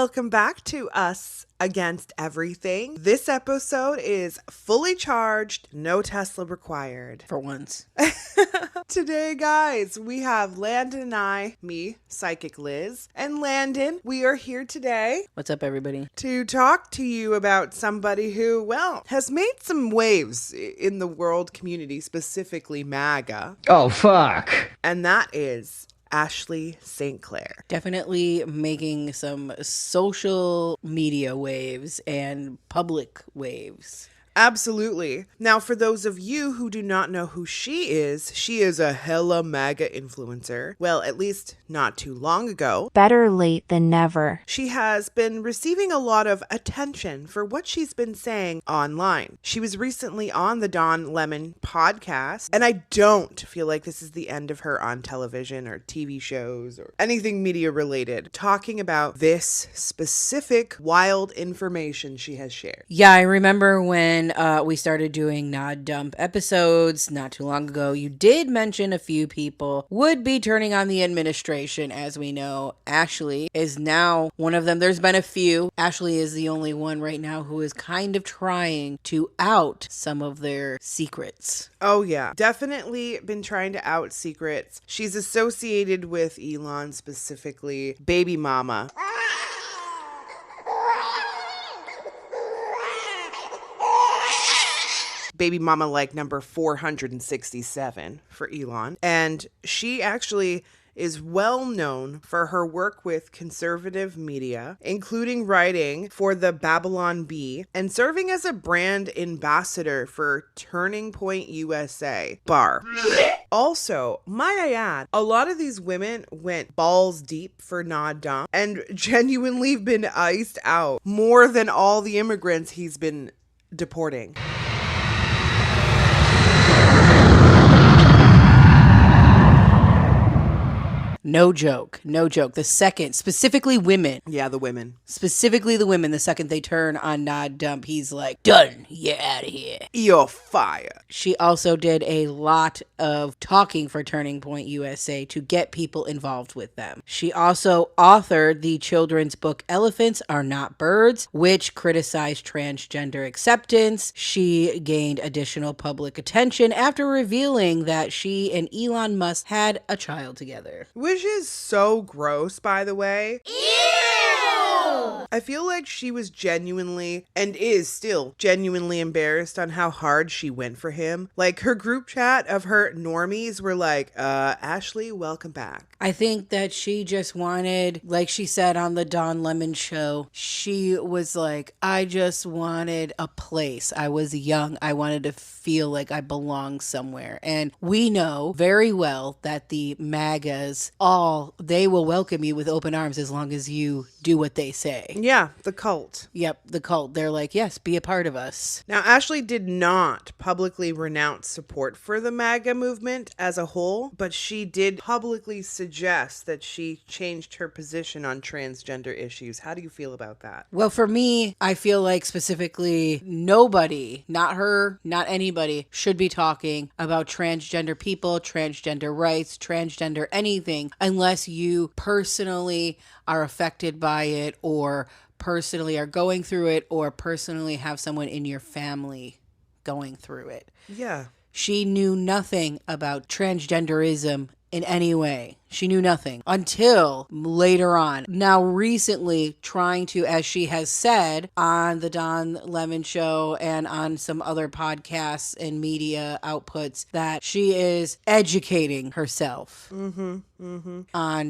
welcome back to Us Against Everything. This episode is fully charged, no Tesla required. For once. Today, guys, we have Landon and I, me, Psychic Liz, and Landon. We are here today. What's up, everybody? To talk to you about somebody who, well, has made some waves in the world community, specifically MAGA. Oh, fuck. And that is Ashley St. Clair. Definitely making some social media waves and public waves. Absolutely. Now, for those of you who do not know who she is a hella MAGA influencer. Well, at least not too long ago. Better late than never. She has been receiving a lot of attention for what she's been saying online. She was recently on the Don Lemon podcast, and I don't feel like this is the end of her on television or TV shows or anything media related, talking about this specific wild information she has shared. Yeah, I remember when we started doing Nod Dump episodes not too long ago, you did mention a few people would be turning on the administration. As we know, Ashley is now one of them. There's been a few. Ashley is the only one right now who is kind of trying to out some of their secrets. Oh yeah, definitely been trying to out secrets. She's associated with Elon, specifically baby mama. Baby mama like number 467 for Elon. And she actually is well known for her work with conservative media, including writing for the Babylon Bee and serving as a brand ambassador for Turning Point USA bar. Also, might I add, a lot of these women went balls deep for Nod Dump and genuinely been iced out more than all the immigrants he's been deporting. No joke. No joke. The second, specifically women. Yeah, the women. Specifically the women, the second they turn on Nod Dump, he's like, done. You're out of here. You're fired. She also did a lot of talking for Turning Point USA to get people involved with them. She also authored the children's book Elephants Are Not Birds, which criticized transgender acceptance. She gained additional public attention after revealing that she and Elon Musk had a child together. Which is so gross, by the way. Ew! I feel like she was genuinely, and is still genuinely embarrassed on how hard she went for him. Like, her group chat of her normies were like, Ashley, welcome back. I think that she just wanted, like she said on the Don Lemon show, she was like, I just wanted a place. I was young. I wanted to feel like I belonged somewhere. And we know very well that the MAGAs, they will welcome you with open arms as long as you do what they say. Yeah, the cult. Yep, the cult. They're like, yes, be a part of us. Now, Ashley did not publicly renounce support for the MAGA movement as a whole, but she did publicly suggest that she changed her position on transgender issues. How do you feel about that? Well, for me, I feel like specifically nobody, not her, not anybody, should be talking about transgender people, transgender rights, transgender anything, unless you personally are affected by it or personally are going through it or personally have someone in your family going through it. Yeah. She knew nothing about transgenderism in any way. She knew nothing until later on. Now, recently, trying to, as she has said on the Don Lemon show and on some other podcasts and media outputs, that she is educating herself on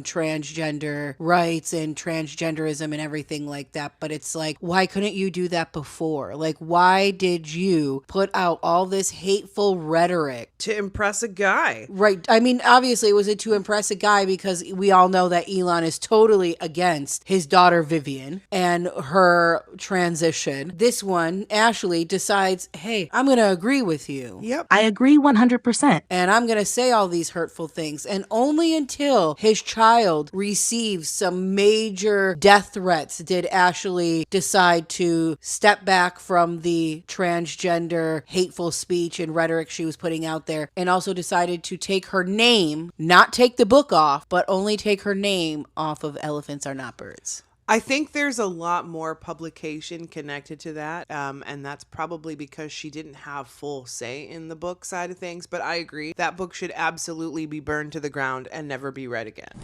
transgender rights and transgenderism and everything like that. But it's like, why couldn't you do that before? Like, why did you put out all this hateful rhetoric? To impress a guy. Right. I mean, obviously, was it to impress a guy? Because we all know that Elon is totally against his daughter Vivian and her transition. This one, Ashley, decides, hey, I'm going to agree with you. Yep. I agree 100%. And I'm going to say all these hurtful things. And only until his child receives some major death threats did Ashley decide to step back from the transgender hateful speech and rhetoric she was putting out there, and also decided to take her name, not take the book off, but only take her name off of Elephants Are Not Birds. I think there's a lot more publication connected to that, and that's probably because she didn't have full say in the book side of things, but I agree. That book should absolutely be burned to the ground and never be read again.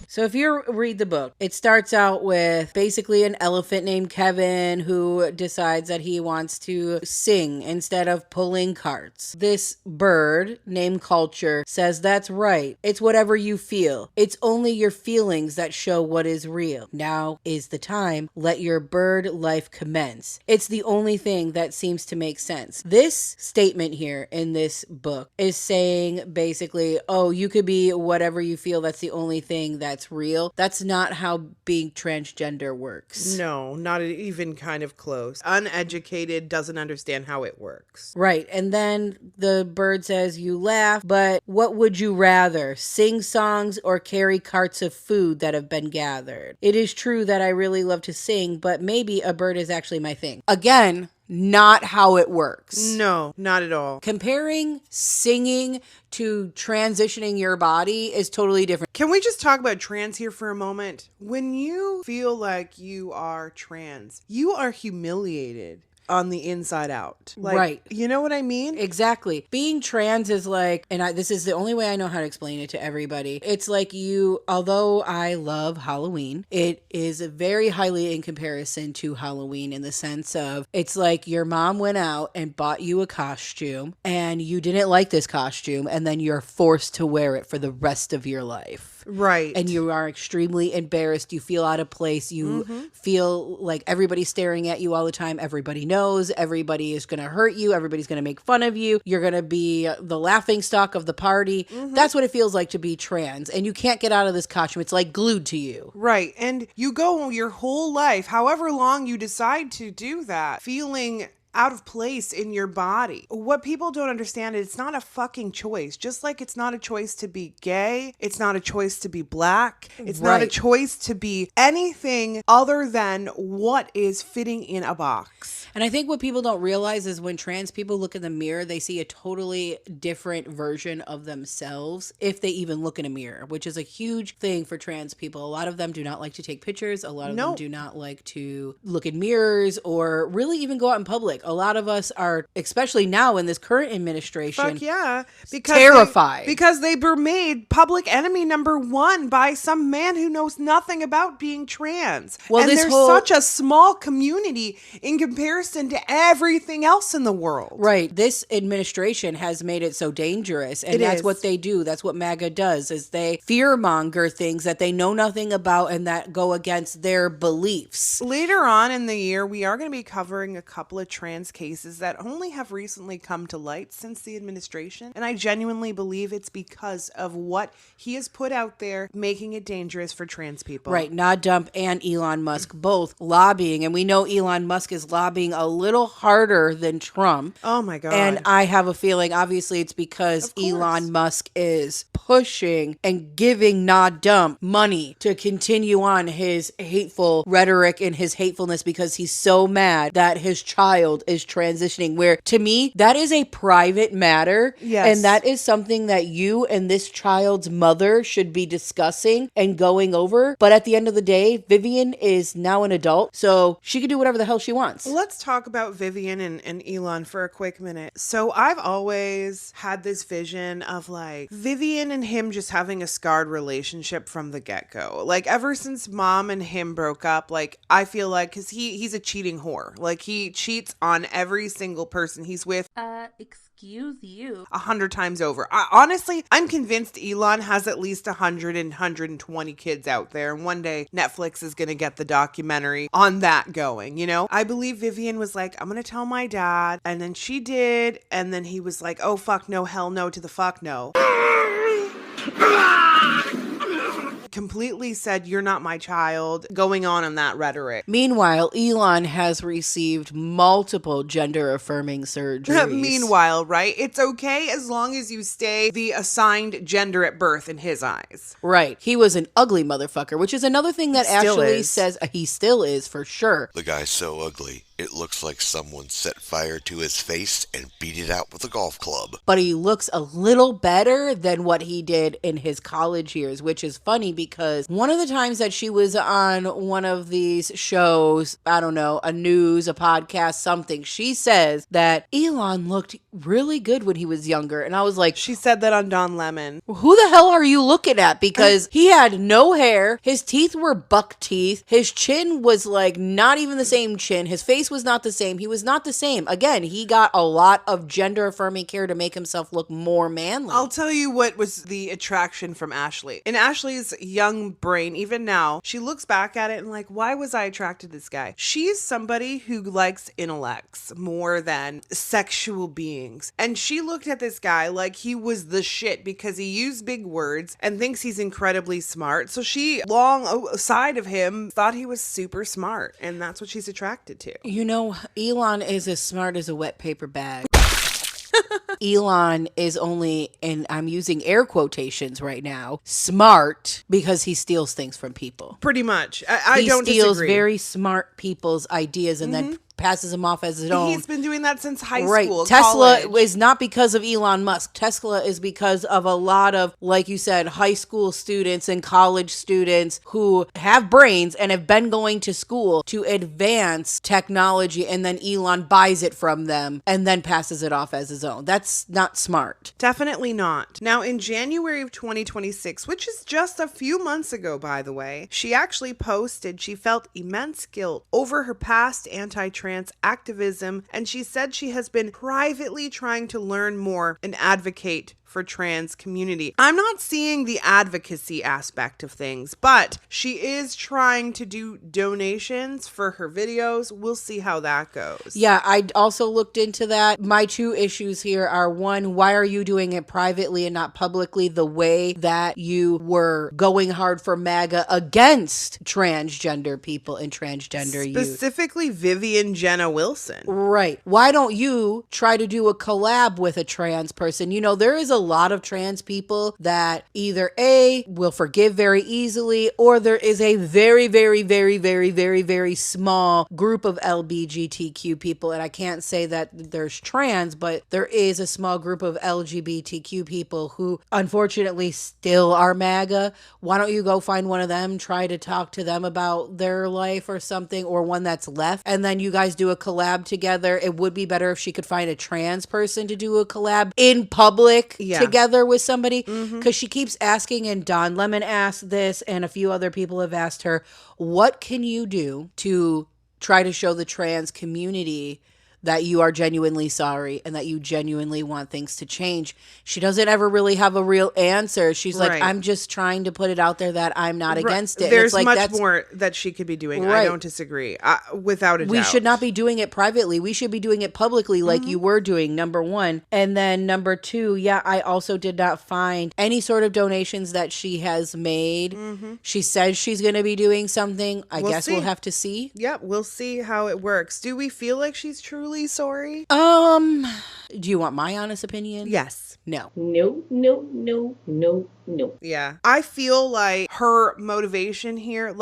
So if you read the book, it starts out with basically an elephant named Kevin who decides that he wants to sing instead of pulling carts. This bird named Culture says that's right. It's whatever you feel. It's only your feelings that show what is real. Now is the time. Let your bird life commence. It's the only thing that seems to make sense. This statement here in this book is saying basically, oh, you could be whatever you feel. That's the only thing that's real. That's not how being transgender works. No, not even kind of close. Uneducated, doesn't understand how it works. Right. And then the bird says, you laugh, but what would you rather? Sing songs or carry carts of food that have been gathered? It is true that I really love to sing, but maybe a bird is actually my thing. Again, not how it works. No, not at all. Comparing singing to transitioning your body is totally different. Can we just talk about trans here for a moment? When you feel like you are trans, you are humiliated on the inside out. Like, right. You know what I mean? Exactly. Being trans is like, and this is the only way I know how to explain it to everybody. It's like although I love Halloween, it is very highly in comparison to Halloween in the sense of it's like your mom went out and bought you a costume and you didn't like this costume and then you're forced to wear it for the rest of your life. Right. And you are extremely embarrassed. You feel out of place. You feel like everybody's staring at you all the time. Everybody knows. Everybody is going to hurt you. Everybody's going to make fun of you. You're going to be the laughing stock of the party. That's what it feels like to be trans. And you can't get out of this costume. It's like glued to you. Right. And you go your whole life, however long you decide to do that, feeling out of place in your body. What people don't understand is it's not a fucking choice. Just like it's not a choice to be gay, it's not a choice to be black, it's not a choice to be anything other than what is fitting in a box. And I think what people don't realize is when trans people look in the mirror, they see a totally different version of themselves if they even look in a mirror, which is a huge thing for trans people. A lot of them do not like to take pictures. A lot of them do not like to look in mirrors or really even go out in public. A lot of us are, especially now in this current administration, fuck yeah, because terrified. Because they were made public enemy number one by some man who knows nothing about being trans. Well, and there's whole such a small community in comparison to everything else in the world. Right. This administration has made it so dangerous. And that's what they do. That's what MAGA does, is they fearmonger things that they know nothing about and that go against their beliefs. Later on in the year, we are going to be covering a couple of trans cases that only have recently come to light since the administration. And I genuinely believe it's because of what he has put out there, making it dangerous for trans people. Right. Nod Dump and Elon Musk both lobbying. And we know Elon Musk is lobbying a little harder than Trump. Oh my God. And I have a feeling, obviously, it's because Elon Musk is pushing and giving Nod Dump money to continue on his hateful rhetoric and his hatefulness because he's so mad that his child is transitioning, where to me, that is a private matter. Yes. And that is something that you and this child's mother should be discussing and going over. But at the end of the day, Vivian is now an adult, so she can do whatever the hell she wants. Let's talk about Vivian and Elon for a quick minute. So I've always had this vision of like Vivian and him just having a scarred relationship from the get-go. Like ever since mom and him broke up, like I feel like, because he's a cheating whore. Like he cheats on every single person he's with. Excuse you. 100 times over. Honestly, I'm convinced Elon has at least 100 and 120 kids out there. And one day Netflix is going to get the documentary on that going, you know? I believe Vivian was like, I'm going to tell my dad. And then she did. And then he was like, oh, fuck no, hell no to the fuck no. Completely said, you're not my child, going on that rhetoric. Meanwhile, Elon has received multiple gender-affirming surgeries. Meanwhile, right? It's okay as long as you stay the assigned gender at birth in his eyes. Right. He was an ugly motherfucker, which is another thing that Still Ashley is. says he still is for sure. The guy's so ugly, It looks like someone set fire to his face and beat it out with a golf club. But he looks a little better than what he did in his college years, which is funny because one of the times that she was on one of these shows, I don't know, a news, a podcast, something, she says that Elon looked really good when he was younger. And I was like, She said that on Don Lemon. who the hell are you looking at? Because he had no hair. His teeth were buck teeth. His chin was like not even the same chin. His face was not the same. He was not the same. Again, he got a lot of gender affirming care to make himself look more manly. I'll tell you what was the attraction from Ashley. In Ashley's young brain, even now, she looks back at it and like, why was I attracted to this guy? She's somebody who likes intellects more than sexual beings. And she looked at this guy like he was the shit because he used big words and thinks he's incredibly smart. So she, alongside of him, thought he was super smart. And that's what she's attracted to. You know, Elon is as smart as a wet paper bag. Elon is only, and I'm using air quotations right now, smart because he steals things from people. Pretty much. I don't He steals disagree. very smart people's ideas and then passes them off as his own. He's been doing that since high Right. school. Tesla college. is not because of Elon Musk. Tesla is because of a lot of, like you said, high school students and college students who have brains and have been going to school to advance technology, and then Elon buys it from them and then passes it off as his own. That's not smart. Definitely not. Now, in January of 2026, which is just a few months ago, by the way, she actually posted she felt immense guilt over her past anti-trans activism, and she said she has been privately trying to learn more and advocate for trans community. I'm not seeing the advocacy aspect of things, but she is trying to do donations for her videos. We'll see how that goes. Yeah, I also looked into that. My two issues here are, one, why are you doing it privately and not publicly the way that you were going hard for MAGA against transgender people and transgender youth? Specifically Vivian Jenna Wilson. Right. Why don't you try to do a collab with a trans person? You know, there is a lot of trans people that either A, will forgive very easily, or there is a very, very, very, very, very, very small group of LGBTQ people. And I can't say that there's trans, but there is a small group of LGBTQ people who unfortunately still are MAGA. Why don't you go find one of them, try to talk to them about their life or something, or one that's left, and then you guys do a collab together. It would be better if she could find a trans person to do a collab in public together with somebody, because she keeps asking, and Don Lemon asked this and a few other people have asked her, what can you do to try to show the trans community that you are genuinely sorry and that you genuinely want things to change? She doesn't ever really have a real answer. She's like, I'm just trying to put it out there that I'm not against it. There's it's like, much more that she could be doing. I don't disagree. Without a doubt. We should not be doing it privately. We should be doing it publicly like you were doing, number one. And then number two, I also did not find any sort of donations that she has made. She says she's going to be doing something. I guess we'll have to see. Yep, we'll see how it works. Do we feel like she's truly sorry? Do you want my honest opinion? Yes. No. No. Yeah. I feel like her motivation here,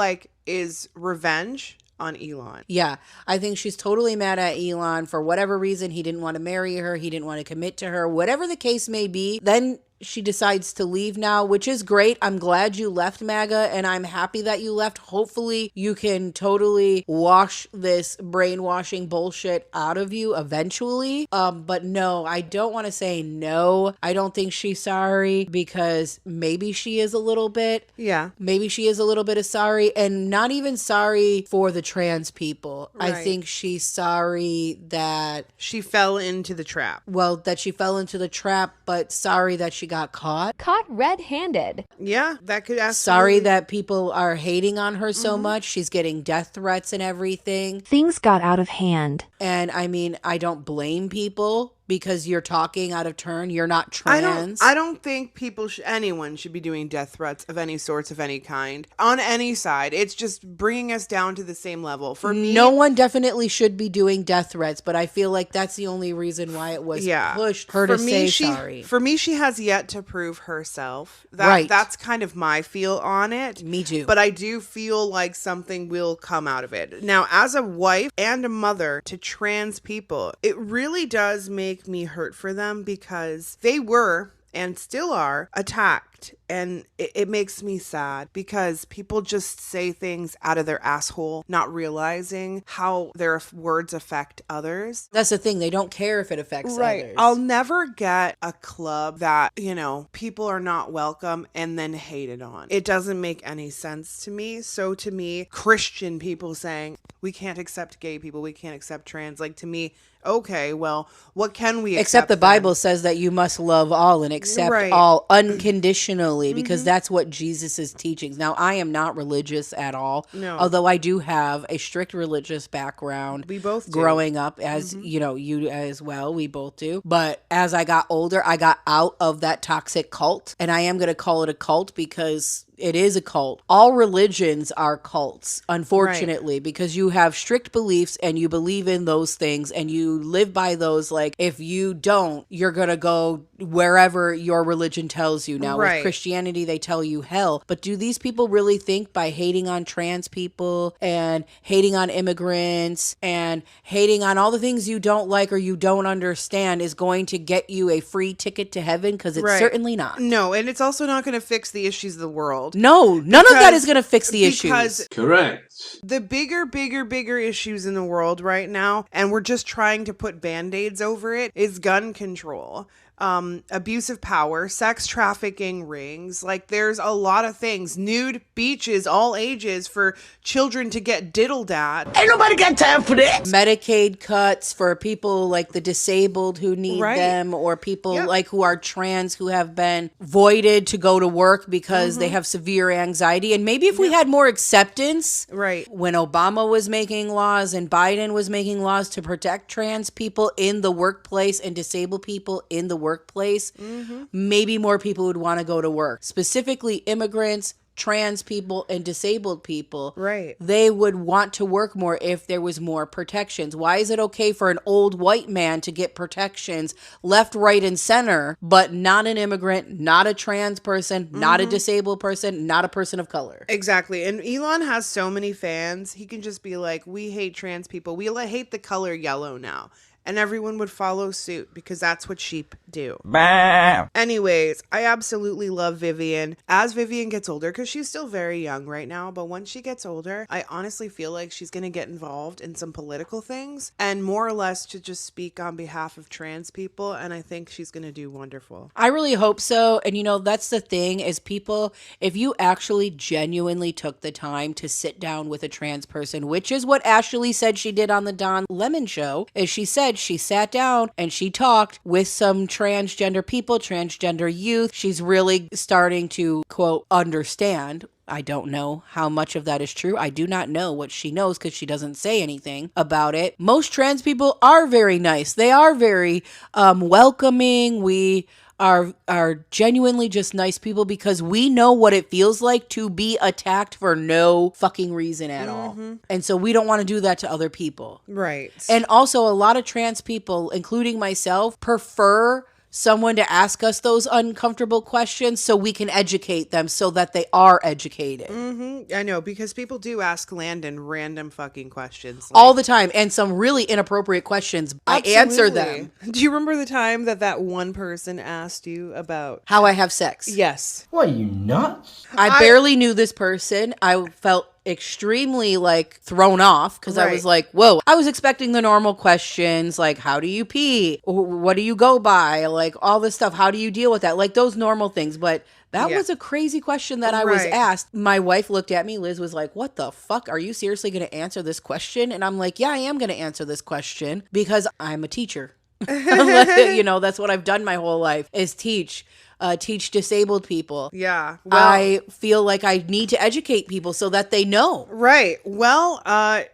is revenge on Elon. Yeah, I think she's totally mad at Elon for whatever reason. He didn't want to marry her. He didn't want to commit to her. Whatever the case may be, then she decides to leave now, which is great. I'm glad you left MAGA, and I'm happy that you left. Hopefully you can totally wash this brainwashing bullshit out of you eventually. But no, I don't want to say no. I don't think she's sorry, because maybe she is a little bit. Yeah. Maybe she is a little bit of sorry, and not even sorry for the trans people. Right. I think she's sorry that she fell into the trap. That she fell into the trap, but sorry that she got caught. Caught red-handed. Yeah, that could absolutely. Sorry that people are hating on her so much. She's getting death threats and everything. Things got out of hand. And I mean, I don't blame people, because you're talking out of turn. You're not trans. I don't think anyone should be doing death threats of any sorts of any kind on any side. It's just bringing us down to the same level. For me, no one definitely should be doing death threats, but I feel like that's the only reason why it was pushed her to say sorry. For me, she has yet to prove herself. Right. That's kind of my feel on it. Me too. But I do feel like something will come out of it. Now, as a wife and a mother to trans people, it really does make me hurt for them because they were and still are attacked. And it makes me sad because people just say things out of their asshole, not realizing how their words affect others. That's the thing. They don't care if it affects others. I'll never get a club that, people are not welcome and then hated on. It doesn't make any sense to me. So to me, Christian people saying, we can't accept gay people, we can't accept trans, like to me, okay, well, what can we accept? Except the Bible says that you must love all and accept all unconditionally, because that's what Jesus is teaching. Now, I am not religious at all, although I do have a strict religious background. We both do. Growing up, as you as well, we both do. But as I got older, I got out of that toxic cult, and I am going to call it a cult because it is a cult. All religions are cults, unfortunately, because you have strict beliefs and you believe in those things and you live by those. Like, if you don't, you're going to go wherever your religion tells you. Now, with Christianity, they tell you hell. But do these people really think by hating on trans people and hating on immigrants and hating on all the things you don't like or you don't understand is going to get you a free ticket to heaven? Because it's certainly not. No, and it's also not going to fix the issues of the world. No, none of that is going to fix the issues. Correct. The bigger issues in the world right now, and we're just trying to put band-aids over it, is gun control. Abuse of power, sex trafficking rings. Like, there's a lot of things. Nude beaches, all ages, for children to get diddled at. Ain't nobody got time for that. Medicaid cuts for people like the disabled who need them, or people like who are trans who have been voided to go to work because they have severe anxiety. And maybe if we had more acceptance, when Obama was making laws and Biden was making laws to protect trans people in the workplace and disabled people in the workplace, maybe more people would want to go to work. Specifically immigrants, trans people, and disabled people. They would want to work more if there was more protections. Why is it okay for an old white man to get protections left, right, and center, but not an immigrant, not a trans person, not a disabled person, not a person of color? Exactly. And Elon has so many fans. He can just be like, we hate trans people. We hate the color yellow now. And everyone would follow suit because that's what sheep do. Bah. Anyways, I absolutely love Vivian. As Vivian gets older, because she's still very young right now, but once she gets older, I honestly feel like she's going to get involved in some political things and more or less to just speak on behalf of trans people. And I think she's going to do wonderful. I really hope so. And that's the thing is, people, if you actually genuinely took the time to sit down with a trans person, which is what Ashley said she did on the Don Lemon show, is she said she sat down and she talked with some transgender people, transgender youth. She's really starting to, quote, understand. I don't know how much of that is true. I do not know what she knows because she doesn't say anything about it. Most trans people are very nice. They are very welcoming. We are genuinely just nice people because we know what it feels like to be attacked for no fucking reason at all. And so we don't want to do that to other people. Right. And also a lot of trans people, including myself, prefer someone to ask us those uncomfortable questions so we can educate them so that they are educated. I know, because people do ask Landon random fucking questions. All the time. And some really inappropriate questions. Absolutely. I answer them. Do you remember the time that one person asked you about how I have sex? Yes. What, are you nuts? I barely knew this person. I felt extremely thrown off because I was like, whoa, I was expecting the normal questions like, how do you pee? What do you go by? Like all this stuff. How do you deal with that? Like those normal things. But that was a crazy question that I was asked. My wife looked at me. Liz was like, what the fuck? Are you seriously going to answer this question? And I'm like, yeah, I am going to answer this question because I'm a teacher. That's what I've done my whole life is teach disabled people. Yeah. Well, I feel like I need to educate people so that they know. Right. Well,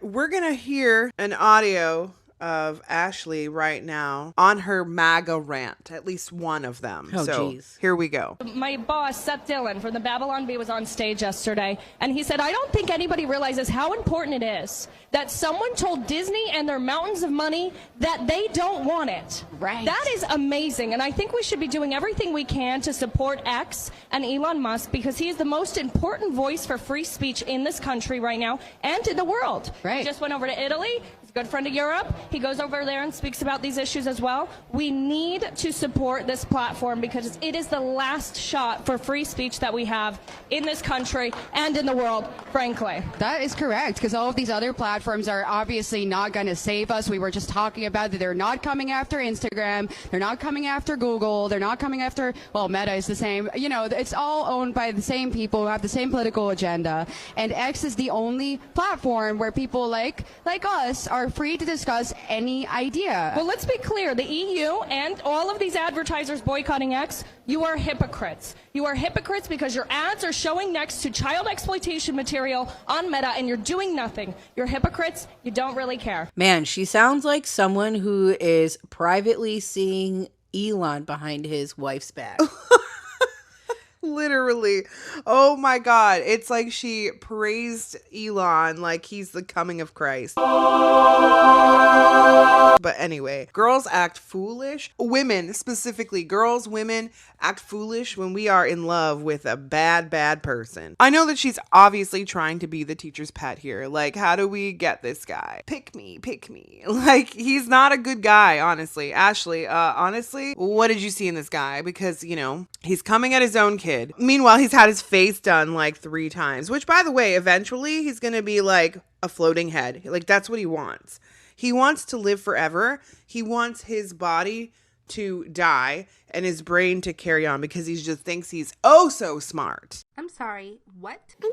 we're going to hear an audio of Ashley right now on her MAGA rant, at least one of them. Oh, so geez. here we go. My boss, Seth Dillon from the Babylon Bee, was on stage yesterday, and he said, I don't think anybody realizes how important it is that someone told Disney and their mountains of money that they don't want it. Right. That is amazing, and I think we should be doing everything we can to support X and Elon Musk because he is the most important voice for free speech in this country right now and in the world. Right. He just went over to Italy. He's a good friend of Europe. He goes over there and speaks about these issues as well. We need to support this platform because it is the last shot for free speech that we have in this country and in the world, frankly. That is correct, because all of these other platforms are obviously not going to save us. We were just talking about that they're not coming after Instagram. They're not coming after Google. They're not coming after, well, Meta is the same. You know, it's all owned by the same people who have the same political agenda. And X is the only platform where people like us are free to discuss any idea. Well, let's be clear. The EU and all of these advertisers boycotting X, you are hypocrites. You are hypocrites because your ads are showing next to child exploitation material on Meta and you're doing nothing. You're hypocrites. You don't really care. Man, she sounds like someone who is privately seeing Elon behind his wife's back. Literally. Oh my God. It's like she praised Elon like he's the coming of Christ. But anyway, girls act foolish. Women, specifically women act foolish when we are in love with a bad person. I know that she's obviously trying to be the teacher's pet here. Like, how do we get this guy? Pick me. Like, he's not a good guy, honestly. Ashley, honestly, what did you see in this guy? Because, you know, he's coming at his own kid. Meanwhile, he's had his face done like 3 times, which, by the way, eventually he's going to be like a floating head. Like, that's what he wants. He wants to live forever. He wants his body to die and his brain to carry on because he just thinks he's oh so smart. I'm sorry, what? I'm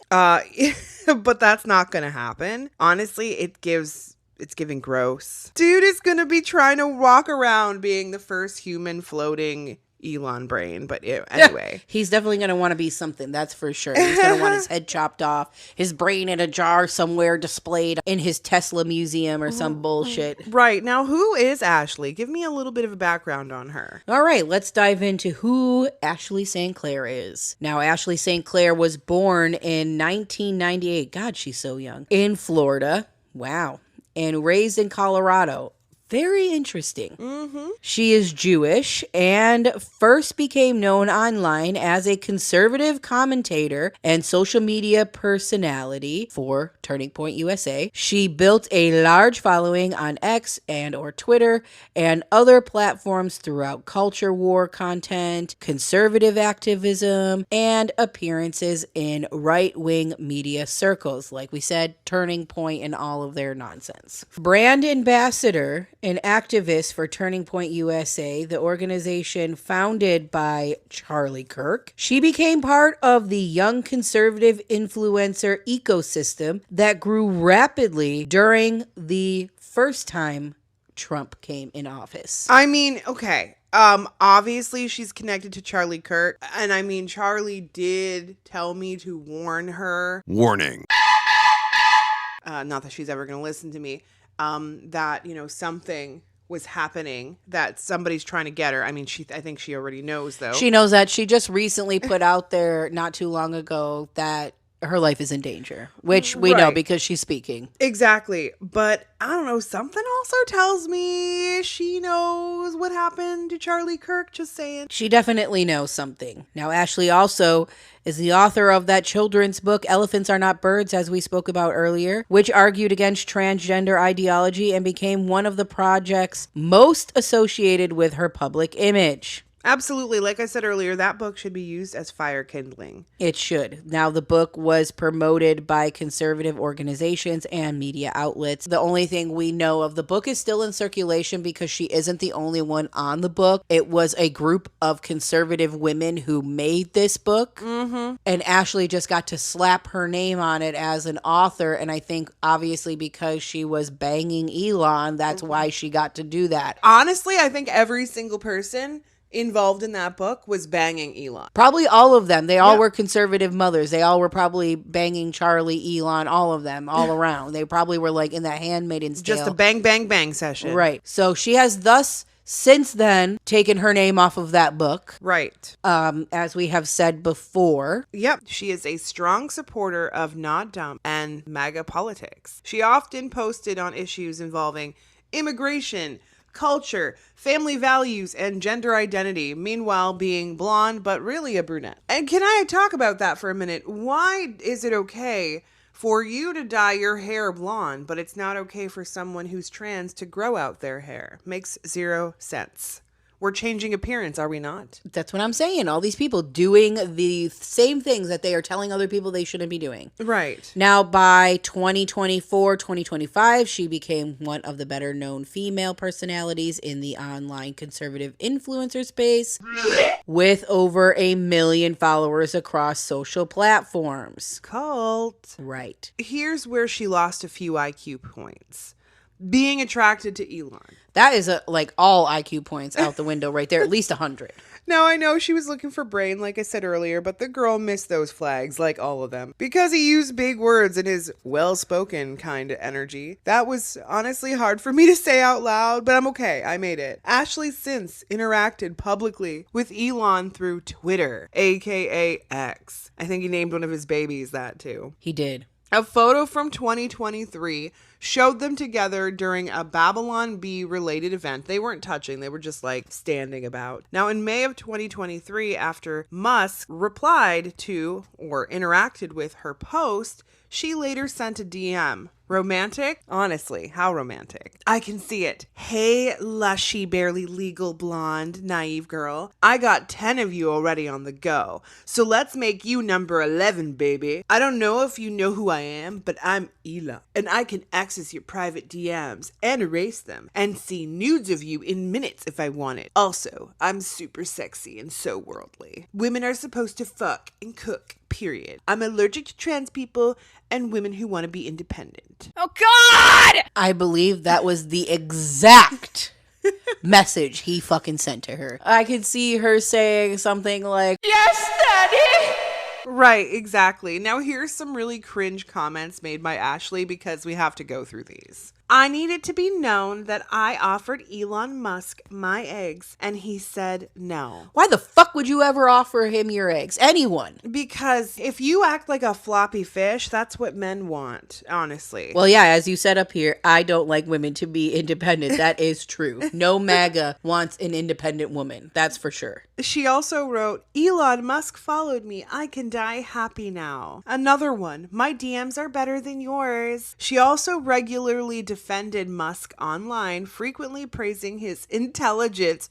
scared. But that's not going to happen. Honestly, it's giving gross. Dude is going to be trying to walk around being the first human floating Elon brain, but anyway. He's definitely going to want to be something, that's for sure. He's going to want his head chopped off, his brain in a jar somewhere displayed in his Tesla museum or some bullshit. Right. Now, who is Ashley? Give me a little bit of a background on her. All right, let's dive into who Ashley St. Clair is. Now, Ashley St. Clair was born in 1998. God, she's so young. In Florida. Wow. And raised in Colorado. Very interesting. Mm-hmm. She is Jewish and first became known online as a conservative commentator and social media personality for Turning Point USA. She built a large following on X and or Twitter and other platforms throughout culture war content, conservative activism, and appearances in right-wing media circles. Like we said, Turning Point and all of their nonsense. Brand ambassador an activist for Turning Point USA, the organization founded by Charlie Kirk. She became part of the young conservative influencer ecosystem that grew rapidly during the first time Trump came in office. I mean, okay. Obviously she's connected to Charlie Kirk. And I mean, Charlie did tell me to warn her. Warning. Not that she's ever going to listen to me. That, you know, something was happening, that somebody's trying to get her. I mean, I think she already knows, though. She knows that. She just recently put out there not too long ago that her life is in danger, which we know because she's speaking. Exactly. But I don't know, something also tells me she knows what happened to Charlie Kirk, just saying. She definitely knows something. Now, Ashley also is the author of that children's book, Elephants Are Not Birds, as we spoke about earlier, which argued against transgender ideology and became one of the projects most associated with her public image. Absolutely. Like I said earlier, that book should be used as fire kindling. It should. Now, the book was promoted by conservative organizations and media outlets. The only thing we know of the book is still in circulation because she isn't the only one on the book. It was a group of conservative women who made this book. Mm-hmm. And Ashley just got to slap her name on it as an author. And I think obviously because she was banging Elon, that's why she got to do that. Honestly, I think every single person involved in that book was banging Elon. Probably all of them. They all Yeah. were conservative mothers. They all were probably banging Charlie, Elon, all of them, all around. They probably were like in that Handmaid's Tale. Just a bang, bang, bang session. Right. So she has thus since then taken her name off of that book. Right. As we have said before. Yep. She is a strong supporter of Not Dumb and MAGA politics. She often posted on issues involving immigration, culture, family values, and gender identity, meanwhile being blonde but really a brunette. And can I talk about that for a minute? Why is it okay for you to dye your hair blonde, but it's not okay for someone who's trans to grow out their hair? Makes zero sense. We're changing appearance, are we not? That's what I'm saying. All these people doing the same things that they are telling other people they shouldn't be doing. Right. Now, by 2024, 2025, she became one of the better known female personalities in the online conservative influencer space with over 1 million followers across social platforms. Cult. Right. Here's where she lost a few IQ points. Being attracted to Elon. That is like all IQ points out the window right there, at least 100. Now, I know she was looking for brain, like I said earlier, but the girl missed those flags, like all of them, because he used big words in his well-spoken kind of energy. That was honestly hard for me to say out loud, but I'm okay. I made it. Ashley since interacted publicly with Elon through Twitter, aka X. I think he named one of his babies that too. He did. A photo from 2023 showed them together during a Babylon Bee related event. They weren't touching, they were just like standing about. Now, in May of 2023, after Musk replied to or interacted with her post, she later sent a DM. Romantic? Honestly, how romantic? I can see it. Hey, lushy, barely legal blonde, naive girl. I got 10 of you already on the go. So let's make you number 11, baby. I don't know if you know who I am, but I'm Elon. And I can access your private DMs and erase them and see nudes of you in minutes if I want it. Also, I'm super sexy and so worldly. Women are supposed to fuck and cook. Period. I'm allergic to trans people and women who want to be independent. Oh, God! I believe that was the exact message he fucking sent to her. I could see her saying something like, "Yes, Daddy!" Right, exactly. Now here's some really cringe comments made by Ashley because we have to go through these. I need it to be known that I offered Elon Musk my eggs and he said no. Why the fuck would you ever offer him your eggs? Anyone? Because if you act like a floppy fish, that's what men want, honestly. Well, yeah, as you said up here, I don't like women to be independent. That is true. No MAGA wants an independent woman. That's for sure. She also wrote, Elon Musk followed me. I can die happy now. Another one, my DMs are better than yours. She also regularly defended Musk online, frequently praising his intelligence,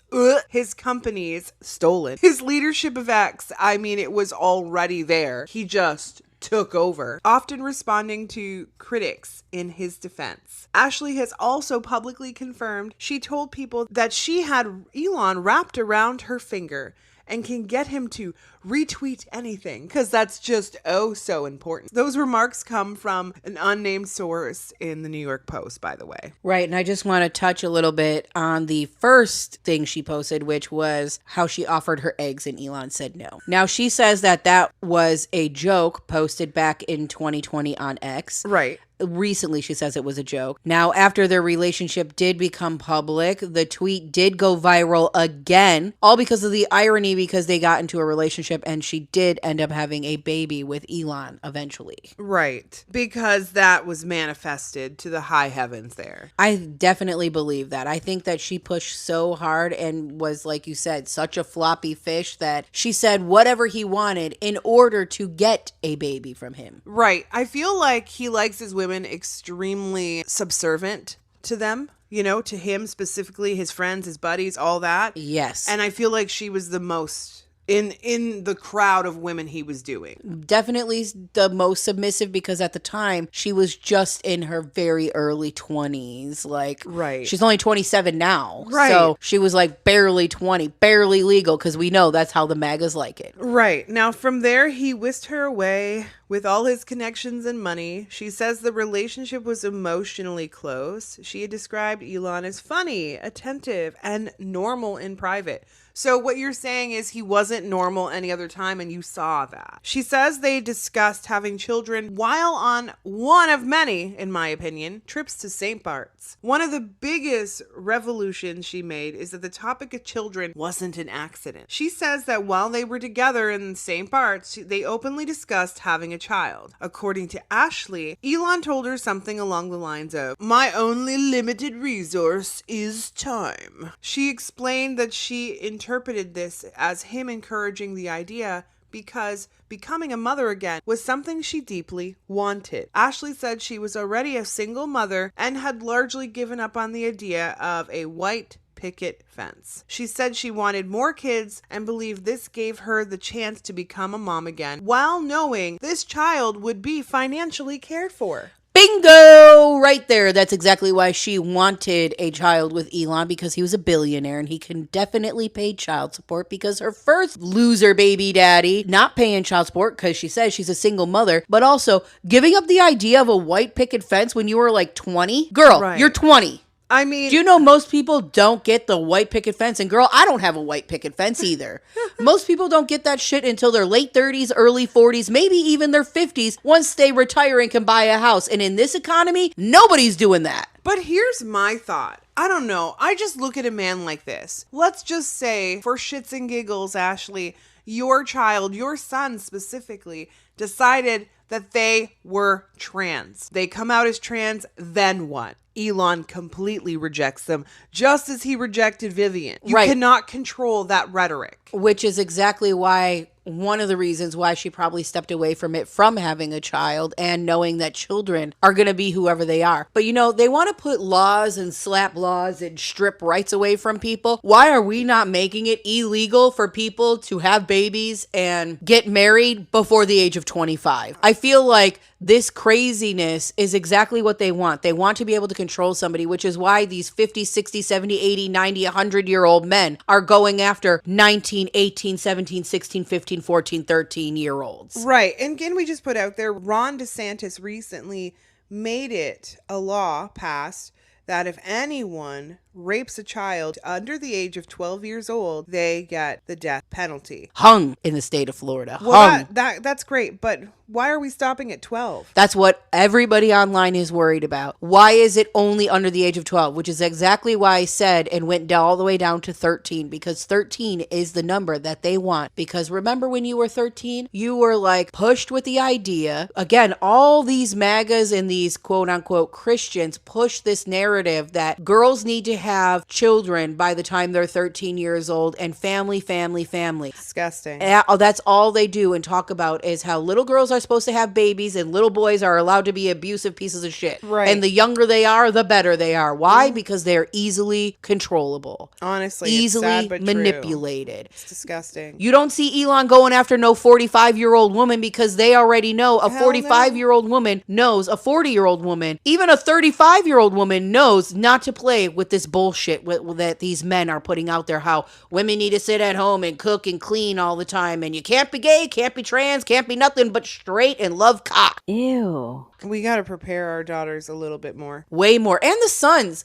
his companies stolen, his leadership of X. I mean, it was already there. He just took over, often responding to critics in his defense. Ashley has also publicly confirmed she told people that she had Elon wrapped around her finger and can get him to retweet anything because that's just so important. Those remarks come from an unnamed source in the New York Post, by the way. Right, and I just want to touch a little bit on the first thing she posted, which was how she offered her eggs and Elon said no. Now, she says that that was a joke posted back in 2020 on X. Right. Recently, she says it was a joke. Now, after their relationship did become public, the tweet did go viral again, all because of the irony because they got into a relationship and she did end up having a baby with Elon eventually. Right. Because that was manifested to the high heavens there. I definitely believe that. I think that she pushed so hard and was, like you said, such a floppy fish that she said whatever he wanted in order to get a baby from him. Right. I feel like he likes his women extremely subservient to them, you know, to him specifically, his friends, his buddies, all that. Yes. And I feel like she was the most in the crowd of women he was doing. Definitely the most submissive, because at the time she was just in her very early 20s. Like, right. She's only 27 now. Right. So she was like barely 20, barely legal, because we know that's how the MAGAs like it. Right. Now, from there, he whisked her away with all his connections and money. She says the relationship was emotionally close. She had described Elon as funny, attentive, and normal in private. So what you're saying is he wasn't normal any other time, and you saw that. She says they discussed having children while on one of many, in my opinion, trips to St. Bart's. One of the biggest revolutions she made is that the topic of children wasn't an accident. She says that while they were together in St. Bart's, they openly discussed having a child. According to Ashley, Elon told her something along the lines of, "My only limited resource is time." She explained that she interpreted this as him encouraging the idea because becoming a mother again was something she deeply wanted. Ashley said she was already a single mother and had largely given up on the idea of a white picket fence. She said she wanted more kids and believed this gave her the chance to become a mom again, while knowing this child would be financially cared for. Bingo! Right there. That's exactly why she wanted a child with Elon, because he was a billionaire and he can definitely pay child support, because her first loser baby daddy not paying child support because she says she's a single mother, but also giving up the idea of a white picket fence when you were like 20. Girl, Right. You're 20. I mean, Do you know most people don't get the white picket fence? And girl, I don't have a white picket fence either. Most people don't get that shit until their late 30s, early 40s, maybe even their 50s, once they retire and can buy a house. And in this economy, nobody's doing that. but here's my thought. I don't know. I just look at a man like this. Let's just say, for shits and giggles, Ashley, your child, your son specifically, decided that they were trans. They come out as trans, then what? Elon completely rejects them, just as he rejected Vivian. You Right. cannot control that rhetoric. Which is exactly why, one of the reasons why she probably stepped away from it, from having a child and knowing that children are going to be whoever they are. But you know, they want to put laws and slap laws and strip rights away from people. Why are we not making it illegal for people to have babies and get married before the age of 25? I feel like this craziness is exactly what they want. They want to be able to control somebody, which is why these 50, 60, 70, 80, 90, 100-year-old men are going after 19, 18, 17, 16, 15, 14, 13-year-olds. Right. And again, we just put out there, Ron DeSantis recently made it a law passed that if anyone rapes a child under the age of 12 years old, they get the death penalty. Hung in the state of Florida. Well, Hung. that's great, but why are we stopping at 12? That's what everybody online is worried about. Why is it only under the age of 12? Which is exactly why I said and went all the way down to 13, because 13 is the number that they want. Because remember when you were 13, you were like pushed with the idea. Again, all these MAGAs and these quote unquote Christians push this narrative that girls need to have children by the time they're 13 years old, and family. Disgusting. That's all they do and talk about is how little girls are supposed to have babies and little boys are allowed to be abusive pieces of shit. Right. And the younger they are, the better they are. Why? Because they're easily controllable. Honestly, easily it's sad, but manipulated. True. It's disgusting. You don't see Elon going after no 45-year-old woman, because they already know a Hell no. 45-year-old woman knows a 40-year-old woman. Even a 35-year-old woman knows not to play with this bullshit that these men are putting out there, how women need to sit at home and cook and clean all the time, and you can't be gay, can't be trans, can't be nothing but straight and love cock. Ew. We got to prepare our daughters a little bit more. Way more. And the sons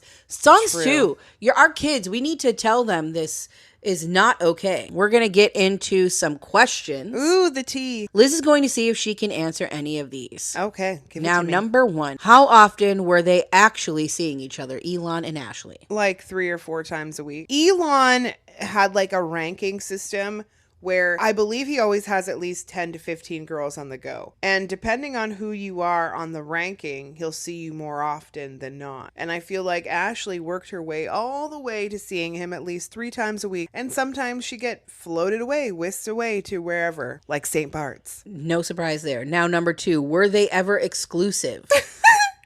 True. too. Our kids, we need to tell them this is not okay. We're going to get into some questions. Ooh, the tea. Liz is going to see if she can answer any of these. Okay, give Now, it to me. number one, how often were they actually seeing each other, Elon and Ashley? Like 3 or 4 times a week. Elon had like a ranking system where I believe he always has at least 10 to 15 girls on the go. And depending on who you are on the ranking, he'll see you more often than not. And I feel like Ashley worked her way all the way to seeing him at least 3 times a week. And sometimes she get floated away, whisked away to wherever, like St. Bart's. No surprise there. Now, number two, were they ever exclusive?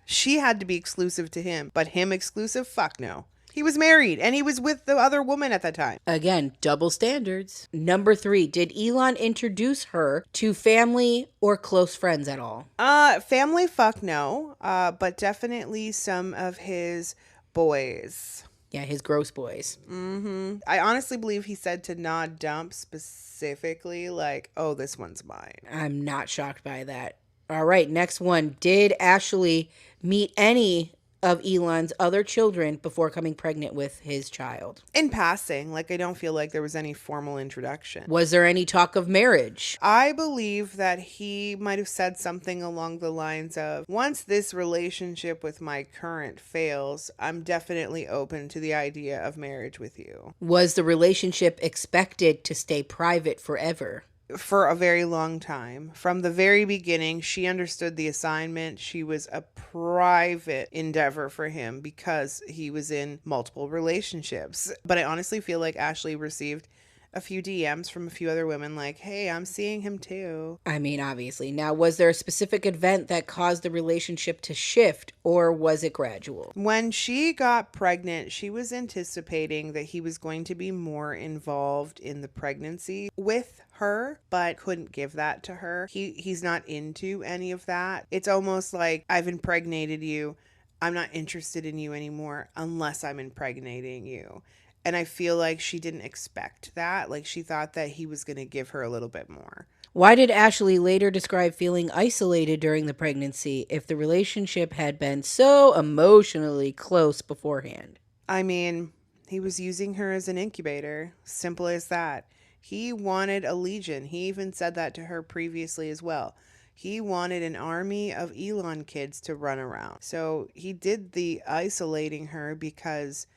She had to be exclusive to him, but him exclusive? Fuck no. He was married and he was with the other woman at that time. Again, double standards. Number 3, did Elon introduce her to family or close friends at all? Family, fuck no. But definitely some of his boys. Yeah, his gross boys. I honestly believe he said to not dump specifically, like, oh, this one's mine. I'm not shocked by that. All right, next one. Did Ashley meet any of Elon's other children before coming pregnant with his child? In passing, like, I don't feel like there was any formal introduction. Was there any talk of marriage? I believe that he might have said something along the lines of, once this relationship with my current fails, I'm definitely open to the idea of marriage with you. Was the relationship expected to stay private forever? For a very long time. From the very beginning, she understood the assignment. She was a private endeavor for him because he was in multiple relationships. But I honestly feel like Ashley received a few DMs from a few other women like, hey, I'm seeing him too. I mean, obviously. Now, was there a specific event that caused the relationship to shift, or was it gradual? When she got pregnant, she was anticipating that he was going to be more involved in the pregnancy with her, but couldn't give that to her. He's not into any of that. It's almost like, I've impregnated you. I'm not interested in you anymore unless I'm impregnating you. And I feel like she didn't expect that. Like, she thought that he was going to give her a little bit more. Why did Ashley later describe feeling isolated during the pregnancy if the relationship had been so emotionally close beforehand? I mean, he was using her as an incubator. Simple as that. He wanted a legion. He even said that to her previously as well. He wanted an army of Elon kids to run around. So he did the isolating her because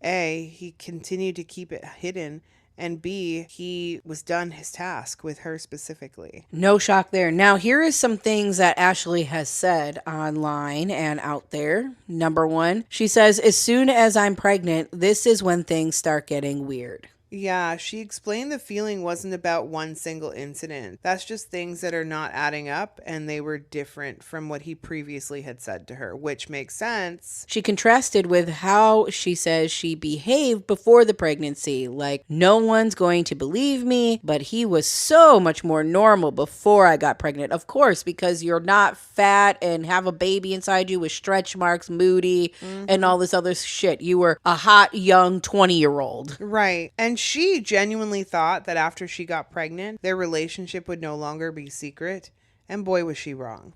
A, he continued to keep it hidden, and B, he was done his task with her specifically. No shock there. Now, here is some things that Ashley has said online and out there. Number 1, she says, as soon as I'm pregnant, this is when things start getting weird. Yeah, she explained the feeling wasn't about one single incident. That's just things that are not adding up, and they were different from what he previously had said to her, which makes sense. She contrasted with how she says she behaved before the pregnancy, like, no one's going to believe me, but he was so much more normal before I got pregnant. Of course, because you're not fat and have a baby inside you with stretch marks, moody, and all this other shit. You were a hot, young 20-year-old. Right. And she genuinely thought that after she got pregnant, their relationship would no longer be secret. And boy, was she wrong.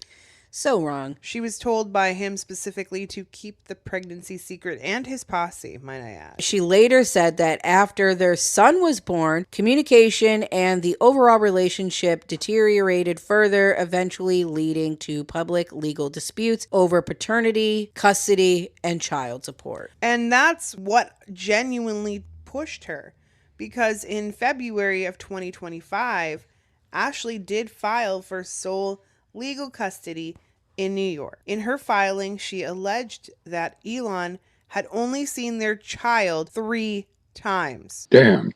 So wrong. She was told by him specifically to keep the pregnancy secret, and his posse, might I add. She later said that after their son was born, communication and the overall relationship deteriorated further, eventually leading to public legal disputes over paternity, custody, and child support. And that's what genuinely pushed her. Because in February of 2025, Ashley did file for sole legal custody in New York. In her filing, she alleged that Elon had only seen their child 3 times. Damn.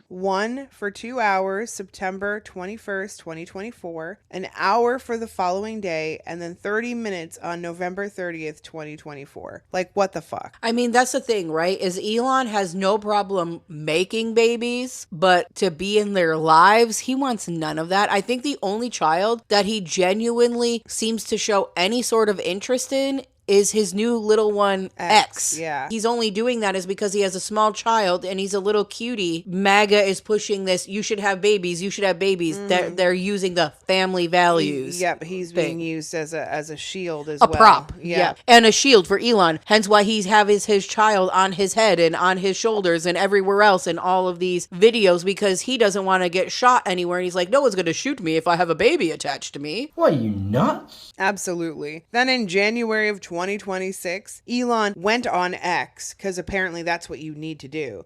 One for 2 hours, September 21st, 2024, an hour for the following day, and then 30 minutes on November 30th, 2024. Like, what the fuck? I mean, that's the thing, right? Is Elon has no problem making babies, but to be in their lives, he wants none of that. I think the only child that he genuinely seems to show any sort of interest in is his new little one, X. Yeah. He's only doing that is because he has a small child and he's a little cutie. MAGA is pushing this, you should have babies, you should have babies. They're using the family values. Yep, he's being used as a shield as a well. prop. Yeah. And a shield for Elon. Hence why he's his child on his head and on his shoulders and everywhere else in all of these videos because he doesn't want to get shot anywhere. And he's like, no one's going to shoot me if I have a baby attached to me. What, are you nuts? Absolutely. Then in January of 2026, Elon went on X, because apparently that's what you need to do,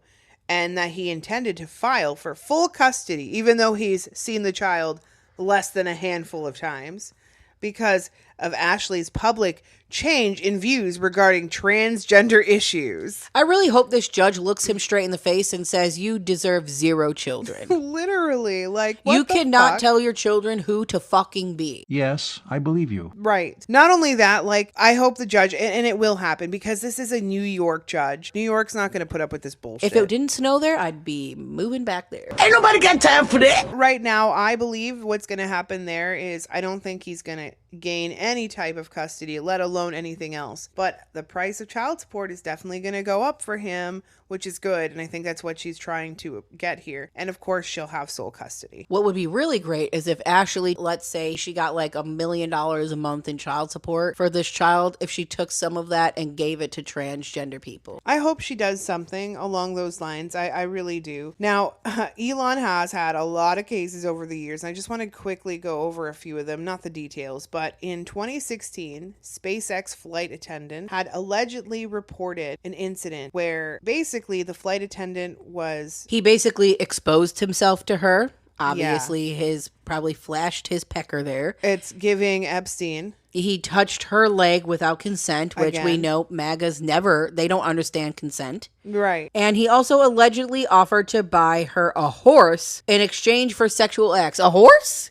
and that he intended to file for full custody, even though he's seen the child less than a handful of times, because of Ashley's public change in views regarding transgender issues. I really hope this judge looks him straight in the face and says, you deserve 0 children. Literally, like, what You the cannot fuck? tell your children who to fucking be. Yes, I believe you. Right. Not only that, like, I hope the judge, and it will happen because this is a New York judge. New York's not going to put up with this bullshit. If it didn't snow there, I'd be moving back there. Ain't nobody got time for that. Right now, I believe what's going to happen there is I don't think he's going to gain any type of custody, let alone anything else. But the price of child support is definitely going to go up for him, which is good. And I think that's what she's trying to get here. And of course, she'll have sole custody. What would be really great is if Ashley, let's say she got like $1 million a month in child support for this child, if she took some of that and gave it to transgender people. I hope she does something along those lines. I really do. Now, Elon has had a lot of cases over the years, and I just want to quickly go over a few of them, not the details, but in 2016, SpaceX flight attendant had allegedly reported an incident where basically the flight attendant was... He basically exposed himself to her. Obviously, his probably flashed his pecker there. It's giving Epstein. He touched her leg without consent, which we Again. know MAGAs never, they don't understand consent. Right. And he also allegedly offered to buy her a horse in exchange for sexual acts. A horse?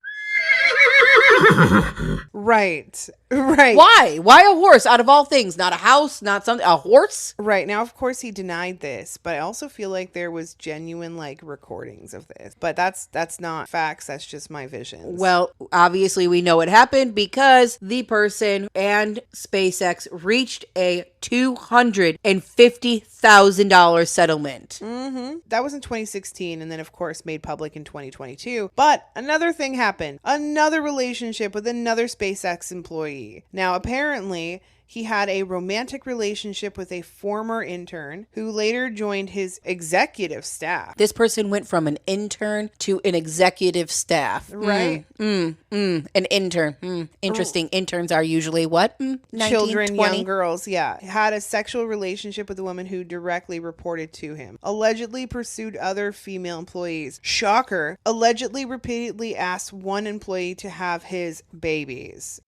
Right. Right. Why? Why a horse out of all things? Not a house, not something, a horse? Right. Now, of course, he denied this, but I also feel like there was genuine, like, recordings of this. But that's not facts. That's just my visions. Well, obviously we know it happened because the person and SpaceX reached a $250,000 settlement. That was in 2016 and then, of course, made public in 2022. But another thing happened. Another relationship with another SpaceX employee. Now, apparently, he had a romantic relationship with a former intern who later joined his executive staff. This person went from an intern to an executive staff. Right? An intern. Interesting. Interns are usually what? 19, Children, 20? young girls, yeah. Had a sexual relationship with a woman who directly reported to him. Allegedly pursued other female employees. Shocker. Allegedly repeatedly asked one employee to have his babies.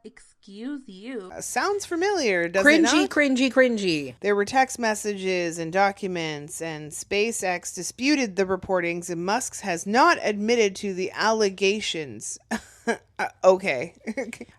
Excuse you. Sounds familiar, does it Cringy, not? cringy. There were text messages and documents, and SpaceX disputed the reportings, and Musk has not admitted to the allegations. Okay.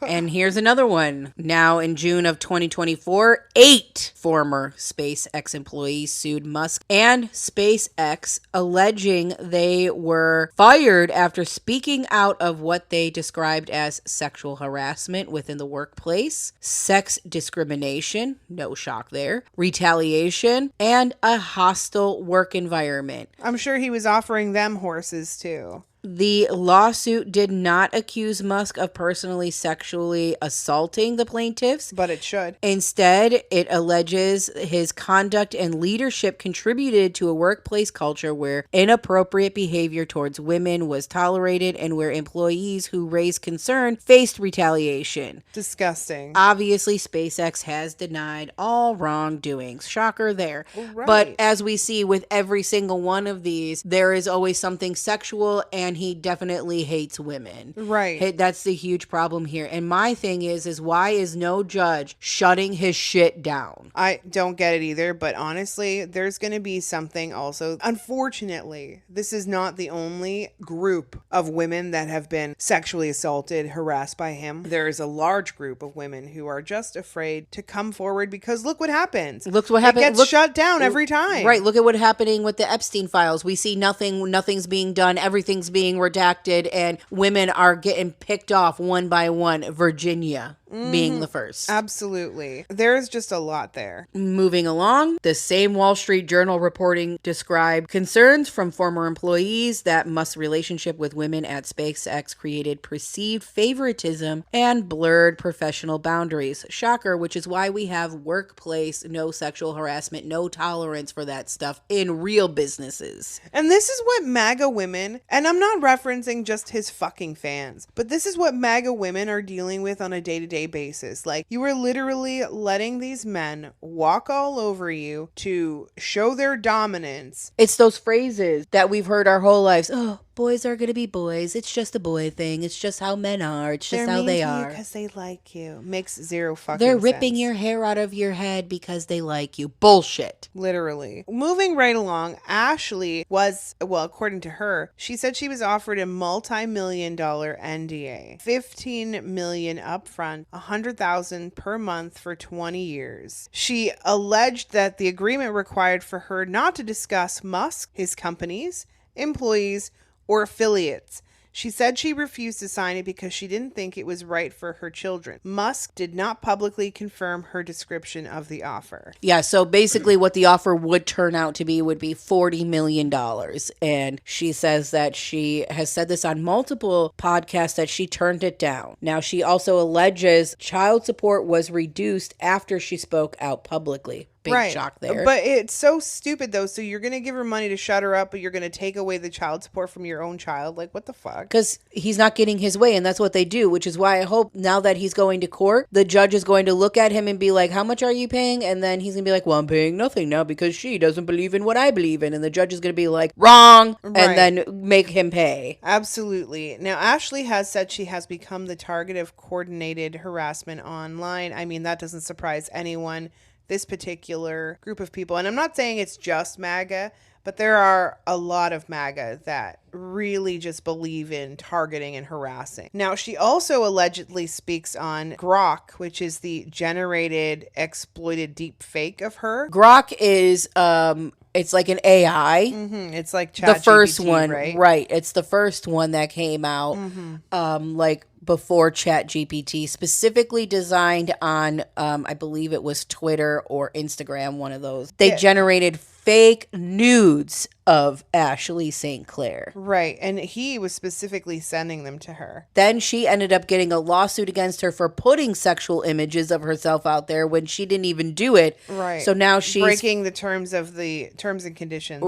And here's another one. Now, in June of 2024, 8 former SpaceX employees sued Musk and SpaceX, alleging they were fired after speaking out of what they described as sexual harassment within the workplace, sex discrimination, no shock there, retaliation, and a hostile work environment. I'm sure he was offering them horses too. The lawsuit did not accuse Musk of personally sexually assaulting the plaintiffs, But it should. instead, it alleges his conduct and leadership contributed to a workplace culture where inappropriate behavior towards women was tolerated and where employees who raised concern faced retaliation. Disgusting. Obviously, SpaceX has denied all wrongdoings. Shocker there. Right. But as we see with every single one of these, there is always something sexual, and he definitely hates women. Right. That's the huge problem here. And my thing is why is no judge shutting his shit down? I don't get it either, but honestly, there's going to be something also. Unfortunately, this is not the only group of women that have been sexually assaulted, harassed by him. There is a large group of women who are just afraid to come forward because look what happens. Look what happened. It gets shut down every time. Right. Look at what's happening with the Epstein files. We see nothing's being done. Everything's being redacted, and women are getting picked off one by one. Virginia being the first. Absolutely. There's just a lot there. Moving along, the same Wall Street Journal reporting described concerns from former employees that Musk's relationship with women at SpaceX created perceived favoritism and blurred professional boundaries. Shocker, which is why we have workplace no sexual harassment, no tolerance for that stuff in real businesses. And this is what MAGA women, and I'm not referencing just his fucking fans, but this is what MAGA women are dealing with on a day-to-day basis. Like, you are literally letting these men walk all over you to show their dominance. It's those phrases that we've heard our whole lives. Oh, boys are going to be boys. It's just a boy thing. It's just how men are. It's just how they are. because they like you. Makes zero fucking They're ripping sense. your hair out of your head because they like you. Bullshit. Literally. Moving right along, Ashley was, well, according to her, she said she was offered a multi-million-dollar NDA, $15 million upfront, $100,000 per month for 20 years. She alleged that the agreement required for her not to discuss Musk, his companies, employees, or affiliates. She said she refused to sign it because she didn't think it was right for her children. Musk did not publicly confirm her description of the offer. Yeah, so basically what the offer would turn out to be would be $40 million. And she says that she has said this on multiple podcasts that she turned it down. Now, she also alleges child support was reduced after she spoke out publicly. Big shock there. But it's so stupid, though. So you're going to give her money to shut her up, but you're going to take away the child support from your own child? Like, what the fuck? Because he's not getting his way, and that's what they do, which is why I hope now that he's going to court, the judge is going to look at him and be like, how much are you paying? And then he's going to be like, well, I'm paying nothing now because she doesn't believe in what I believe in. And the judge is going to be like, wrong, and then make him pay. Absolutely. Now, Ashley has said she has become the target of coordinated harassment online. I mean, that doesn't surprise anyone. This particular group of people, and I'm not saying it's just MAGA, but there are a lot of MAGA that really just believe in targeting and harassing. Now, she also allegedly speaks on Grok, which is the generated, exploited deep fake of her. Grok is, it's like an AI. It's like the first ChatGPT, one, right? It's the first one that came out, like before ChatGPT, specifically designed on, I believe it was Twitter or Instagram, one of those. They generated fake nudes of Ashley St. Clair. Right, and he was specifically sending them to her. Then she ended up getting a lawsuit against her for putting sexual images of herself out there when she didn't even do it. Right. So now she's breaking the terms and conditions.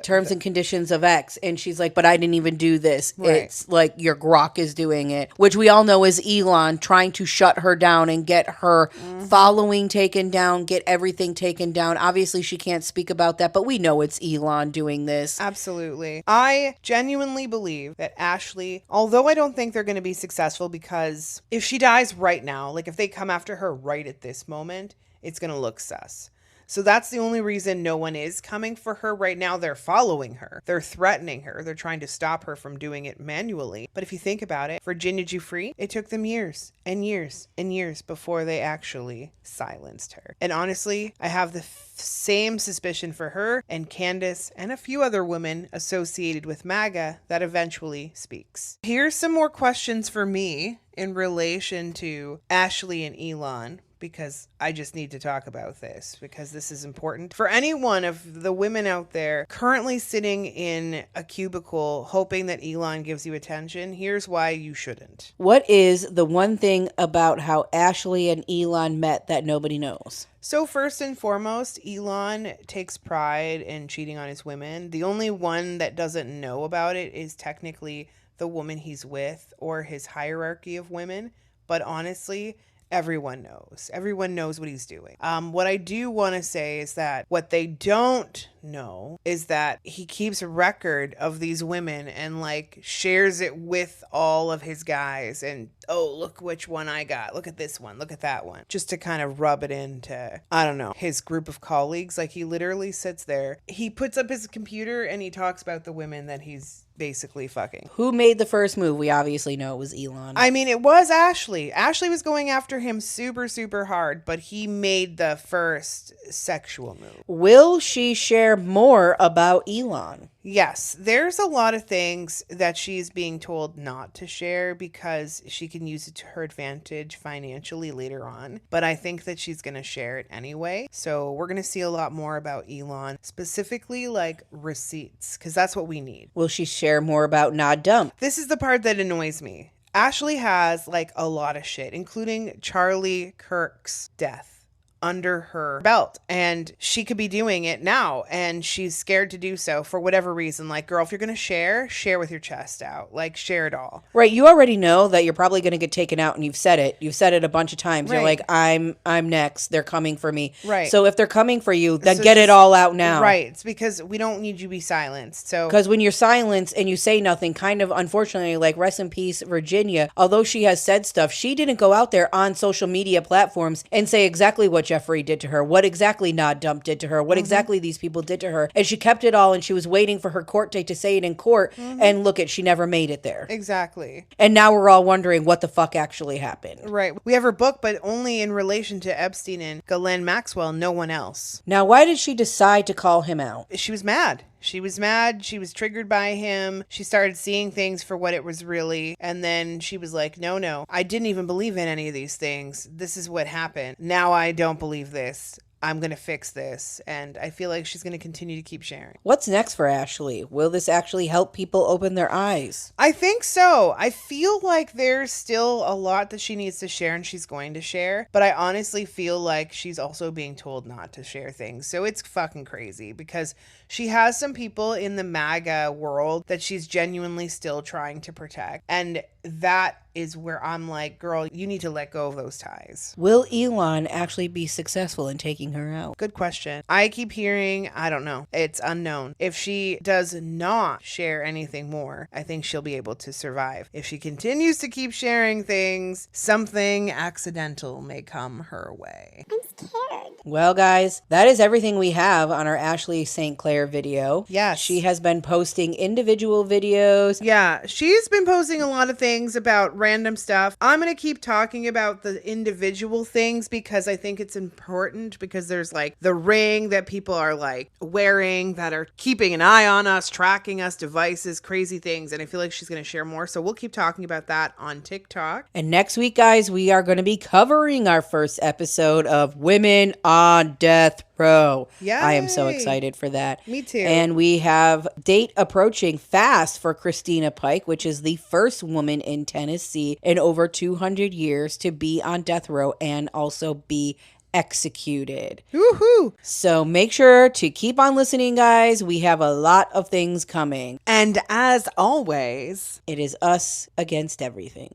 Terms and conditions of X. And she's like, but I didn't even do this. Right. It's like your Grok is doing it, which we all know is Elon trying to shut her down and get her following taken down, get everything taken down. Obviously, she can't speak about that, but we know it's Elon doing this. Absolutely. I genuinely believe that Ashley, although I don't think they're going to be successful, because if she dies right now, like if they come after her right at this moment, it's going to look sus. So that's the only reason no one is coming for her right now. They're following her. They're threatening her. They're trying to stop her from doing it manually. But if you think about it, Virginia Giuffre, it took them years and years and years before they actually silenced her. And honestly, I have the same suspicion for her and Candace and a few other women associated with MAGA that eventually speaks. Here's some more questions for me in relation to Ashley and Elon, because I just need to talk about this because this is important. For any one of the women out there currently sitting in a cubicle hoping that Elon gives you attention, here's why you shouldn't. What is the one thing about how Ashley and Elon met that nobody knows? So first and foremost, Elon takes pride in cheating on his women. The only one that doesn't know about it is technically the woman he's with or his hierarchy of women. But honestly, everyone knows. Everyone knows what he's doing. What I do want to say is that what they don't know is that he keeps a record of these women and like shares it with all of his guys. And, oh, look which one I got. Look at this one. Look at that one. Just to kind of rub it into, I don't know, his group of colleagues. Like he literally sits there. He puts up his computer and he talks about the women that he's basically fucking. Who made the first move? We obviously know it was Elon. I mean, it was Ashley. Ashley was going after him super, super hard, but he made the first sexual move. Will she share more about Elon? Yes, there's a lot of things that she's being told not to share because she can use it to her advantage financially later on. But I think that she's going to share it anyway. So we're going to see a lot more about Elon, specifically like receipts, because that's what we need. Will she share more about Not Dump? This is the part that annoys me. Ashley has like a lot of shit, including Charlie Kirk's death under her belt, and she could be doing it now, and she's scared to do so for whatever reason. Like, girl, if you're going to share with your chest out. Like, share it all. Right. You already know that you're probably going to get taken out, and you've said it. You've said it a bunch of times. Right. You're like, I'm next. They're coming for me. Right. So if they're coming for you, then So get it just- all out now. Right. It's because we don't need you to be silenced. So Because when you're silenced and you say nothing, kind of unfortunately, like rest in peace, Virginia, although she has said stuff, she didn't go out there on social media platforms and say exactly what Jeffrey did to her, what exactly Nod Dump did to her, what exactly these people did to her. And she kept it all, and she was waiting for her court date to say it in court. And look, she never made it there. exactly. And now we're all wondering what the fuck actually happened. Right. We have her book, but only in relation to Epstein and Ghislaine Maxwell, no one else. Now, why did she decide to call him out? She was mad. She was mad. She was triggered by him. She started seeing things for what it was really. And then she was like, no, I didn't even believe in any of these things. This is what happened. Now I don't believe this. I'm going to fix this. And I feel like she's going to continue to keep sharing. What's next for Ashley? Will this actually help people open their eyes? I think so. I feel like there's still a lot that she needs to share, and she's going to share. But I honestly feel like she's also being told not to share things. So it's fucking crazy, because she has some people in the MAGA world that she's genuinely still trying to protect. And that is where I'm like, girl, you need to let go of those ties. Will Elon actually be successful in taking her out? Good question. I keep hearing, I don't know. It's unknown. If she does not share anything more, I think she'll be able to survive. If she continues to keep sharing things, something accidental may come her way. I'm scared. Well, guys, that is everything we have on our Ashley St. Clair video. Yes. She has been posting individual videos. Yeah, she's been posting a lot of things about random stuff. I'm going to keep talking about the individual things because I think it's important, because there's like the ring that people are like wearing that are keeping an eye on us, tracking us, devices, crazy things. And I feel like she's going to share more. So we'll keep talking about that on TikTok. And next week, guys, we are going to be covering our first episode of Women on Death Row. Yay. I am so excited for that. Me too. And we have date approaching fast for Christina Pike, which is the first woman in Tennessee in over 200 years to be on death row and also be executed. Woohoo! So make sure to keep on listening, guys. We have a lot of things coming. And as always, It is us against everything.